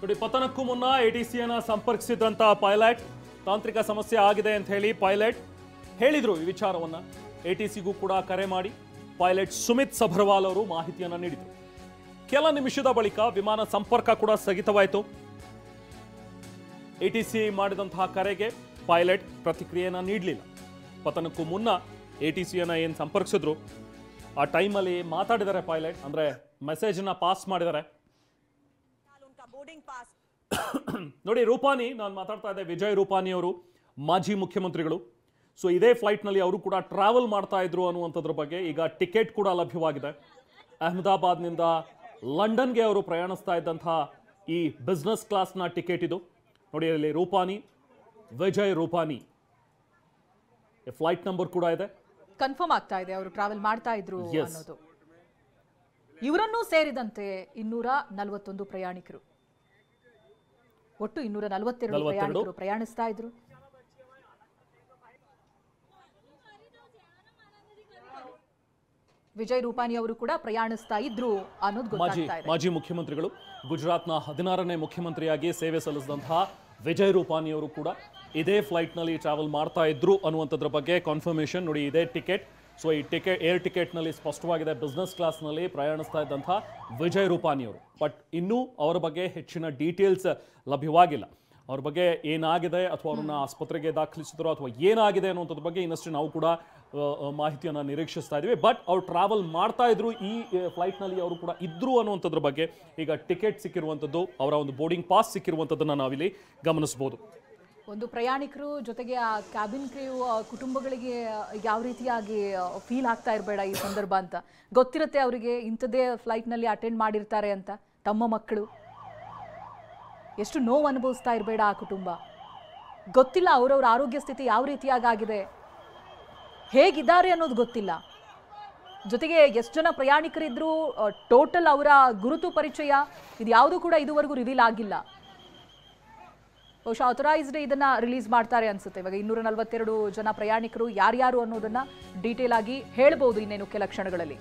ನೋಡಿ, ಪತನಕ್ಕೂ ಮುನ್ನ ಎಟಿಸಿಯನ್ನ ಸಂಪರ್ಕಿಸಿದಂತ ಪೈಲಟ್ ತಾಂತ್ರಿಕ ಸಮಸ್ಯೆ ಆಗಿದೆ ಅಂತ ಹೇಳಿ ಪೈಲಟ್ ಹೇಳಿದ್ರು. ಈ ವಿಚಾರವನ್ನ ಎಟಿಸಿಗೂ ಕೂಡ ಕರೆ ಮಾಡಿ ಪೈಲಟ್ ಸುಮಿತ್ ಸಭರ್ವಾಲ್ ಅವರು ಮಾಹಿತಿಯನ್ನ ನೀಡಿದರು. ಕೆಲ ನಿಮಿಷದ ಬಳಿಕ ವಿಮಾನ ಸಂಪರ್ಕ ಕೂಡ ಸ್ಥಗಿತವಾಯಿತು. ಎಟಿಸಿ ಮಾಡಿದಂತಹ ಕರೆಗೆ ಪೈಲಟ್ ಪ್ರತಿಕ್ರಿಯೆಯನ್ನ ನೀಡಲಿಲ್ಲ. ಪತನಕ್ಕೂ ಮುನ್ನ ಎಟಿಸಿಯನ್ನ ಏನು ಸಂಪರ್ಕಿಸಿದ್ರು ಆ ಟೈಮಲ್ಲಿ ಮಾತಾಡಿದ್ದಾರೆ ಪೈಲಟ್, ಅಂದ್ರೆ ಮೆಸೇಜ್ನ ಪಾಸ್ ಮಾಡಿದ್ದಾರೆ. ನೋಡಿ, ರೂಪಾನಿ, ನಾನು ಮಾತಾಡ್ತಾ ಇದ್ದೆ, ವಿಜಯ್ ರೂಪಾನಿ ಅವರು ಮಾಜಿ ಮುಖ್ಯಮಂತ್ರಿಗಳು. ಸೊ ಇದೇ ಫ್ಲೈಟ್ನಲ್ಲಿ ಅವರು ಕೂಡ ಟ್ರಾವೆಲ್ ಮಾಡ್ತಾ ಇದ್ರು ಅನ್ನುವಂಥದ್ರ ಬಗ್ಗೆ ಈಗ ಟಿಕೆಟ್ ಕೂಡ ಲಭ್ಯವಾಗಿದೆ. ಅಹಮದಾಬಾದ್ನಿಂದ ಲಂಡನ್ಗೆ ಅವರು ಪ್ರಯಾಣಿಸ್ತಾ ಇದ್ದಂತಹ ಈ ಬಿಸ್ನೆಸ್ ಕ್ಲಾಸ್ನ ಟಿಕೆಟ್ ಇದು. ನೋಡಿ, ಇಲ್ಲಿ ರೂಪಾನಿ, ವಿಜಯ್ ರೂಪಾನಿ ಫ್ಲೈಟ್ ನಂಬರ್ ಕೂಡ ಇದೆ. ಕನ್ಫರ್ಮ್ ಆಗ್ತಾ ಇದೆ ಅವರು ಟ್ರಾವೆಲ್ ಮಾಡ್ತಾ ಇದ್ರು ಅನ್ನೋದು. ಇವರನ್ನು ಸೇರಿದಂತೆ 241 ಪ್ರಯಾಣಿಕರು, ಒಟ್ಟು 242 ಪ್ರಯಾಣಿಕರು ಪ್ರಯಾಣಿಸ್ತಾ ಇದ್ರು. ವಿಜಯ್ ರೂಪಾನಿ ಅವರು ಕೂಡ ಪ್ರಯಾಣಿಸ್ತಾ ಇದ್ರು ಅನ್ನೋದು ಗೊತ್ತಾಗ್ತಾ ಇದೆ. ಮಾಜಿ ಮುಖ್ಯಮಂತ್ರಿಗಳು, ಗುಜರಾತ್ನ 16ನೇ ಮುಖ್ಯಮಂತ್ರಿಯಾಗಿ ಸೇವೆ ಸಲ್ಲಿಸಿದಂತಹ ವಿಜಯ್ ರೂಪಾನಿ ಅವರು ಕೂಡ ಇದೇ ಫ್ಲೈಟ್ನಲ್ಲಿ ಟ್ರಾವೆಲ್ ಮಾಡ್ತಾ ಇದ್ರು ಅನ್ನುವಂಥದ್ರ ಬಗ್ಗೆ ಕನ್ಫರ್ಮೇಷನ್. ನೋಡಿ, ಇದೇ ಟಿಕೆಟ್. ಸೊ ಈ ಟಿಕೆಟ್, ಏರ್ ಟಿಕೆಟ್ನಲ್ಲಿ ಸ್ಪಷ್ಟವಾಗಿದೆ ಬಿಸ್ನೆಸ್ ಕ್ಲಾಸ್ನಲ್ಲಿ ಪ್ರಯಾಣಿಸ್ತಾ ಇದ್ದಂಥ ವಿಜಯ್ ರೂಪಾನಿ ಅವರು. ಬಟ್ ಇನ್ನೂ ಅವರ ಬಗ್ಗೆ ಹೆಚ್ಚಿನ ಡೀಟೇಲ್ಸ್ ಲಭ್ಯವಾಗಿಲ್ಲ. ಅವ್ರ ಬಗ್ಗೆ ಏನಾಗಿದೆ ಅಥವಾ ಅವ್ರನ್ನ ಆಸ್ಪತ್ರೆಗೆ ದಾಖಲಿಸಿದ್ರು ಅಥವಾ ಏನಾಗಿದೆ ಅನ್ನುವಂಥದ್ರ ಬಗ್ಗೆ ಇನ್ನಷ್ಟು ನಾವು ಕೂಡ ಮಾಹಿತಿಯನ್ನು ನಿರೀಕ್ಷಿಸ್ತಾ ಇದ್ದೀವಿ. ಬಟ್ ಅವ್ರು ಟ್ರಾವೆಲ್ ಮಾಡ್ತಾ ಇದ್ರು, ಈ ಫ್ಲೈಟ್ನಲ್ಲಿ ಅವರು ಕೂಡ ಇದ್ರು ಅನ್ನುವಂಥದ್ರ ಬಗ್ಗೆ ಈಗ ಟಿಕೆಟ್ ಸಿಕ್ಕಿರುವಂಥದ್ದು, ಅವರ ಒಂದು ಬೋರ್ಡಿಂಗ್ ಪಾಸ್ ಸಿಕ್ಕಿರುವಂಥದ್ದನ್ನು ನಾವಿಲ್ಲಿ ಗಮನಿಸಬಹುದು. ಒಂದು ಪ್ರಯಾಣಿಕರು ಜೊತೆಗೆ ಆ ಕ್ಯಾಬಿನ್ ಕ್ರೂ ಕುಟುಂಬಗಳಿಗೆ ಯಾವ ರೀತಿಯಾಗಿ ಫೀಲ್ ಆಗ್ತಾ ಇರಬೇಡ ಈ ಸಂದರ್ಭ ಅಂತ. ಗೊತ್ತಿರುತ್ತೆ ಅವರಿಗೆ ಇಂಥದ್ದೇ ಫ್ಲೈಟ್ನಲ್ಲಿ ಅಟೆಂಡ್ ಮಾಡಿರ್ತಾರೆ ಅಂತ. ತಮ್ಮ ಮಕ್ಕಳು ಎಷ್ಟು ನೋವು ಅನುಭವಿಸ್ತಾ ಇರಬೇಡ ಆ ಕುಟುಂಬ. ಗೊತ್ತಿಲ್ಲ ಅವರವ್ರ ಆರೋಗ್ಯ ಸ್ಥಿತಿ ಯಾವ ರೀತಿಯಾಗಿದೆ, ಹೇಗಿದ್ದಾರೆ ಅನ್ನೋದು ಗೊತ್ತಿಲ್ಲ. ಜೊತೆಗೆ ಎಷ್ಟು ಜನ ಪ್ರಯಾಣಿಕರಿದ್ರು, ಟೋಟಲ್ ಅವರ ಗುರುತು ಪರಿಚಯ ಇದು ಯಾವುದೂ ಕೂಡ ಇದುವರೆಗೂ ರಿವೀಲ್ ಆಗಿಲ್ಲ. ಬಹುಶಃ ಆಥರೈಸ್ಡ್ ಇದನ್ನ ರಿಲೀಸ್ ಮಾಡ್ತಾರೆ ಅನ್ಸುತ್ತೆ. ಇವಾಗ 242 ಜನ ಪ್ರಯಾಣಿಕರು ಯಾರ್ಯಾರು ಅನ್ನೋದನ್ನ ಡೀಟೇಲ್ ಆಗಿ ಹೇಳ್ಬೋದು ಇನ್ನೇನು ಕೆಲ ಕ್ಷಣಗಳಲ್ಲಿ.